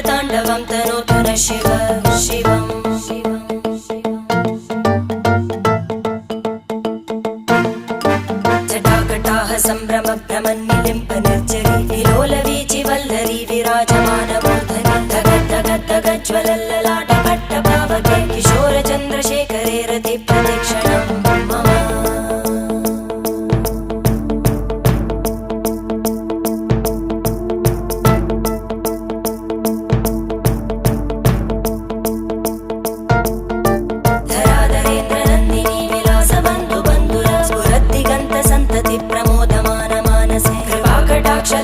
ताण्डवं तनोतु न शिव शिवम् जटाकटाः सम्भ्रम भ्रमन्निलिम्प निर्जरी विलोलवीचि वल्लरी विराजमानमूर्धनि धगज्ज्वलल्ललाटपट्टपावके किशोरचन्द्रशेखरे रतिप्रतिक्षणं मम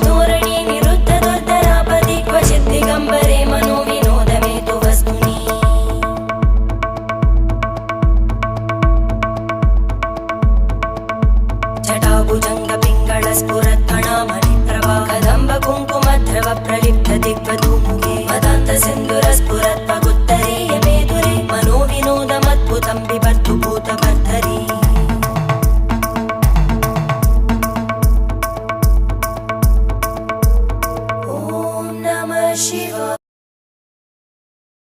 धोरणी निरुद्ध दुर्धरापदि क्वचित् दिगम्बरे मनो विनोदमेतु वस्तुनि जटाभुजङ्ग पिङ्गळ स्फुरत्फणामणि प्रभा कदम्ब कुङ्कुमद्रव प्रलिप्त दिग्वधूमुखी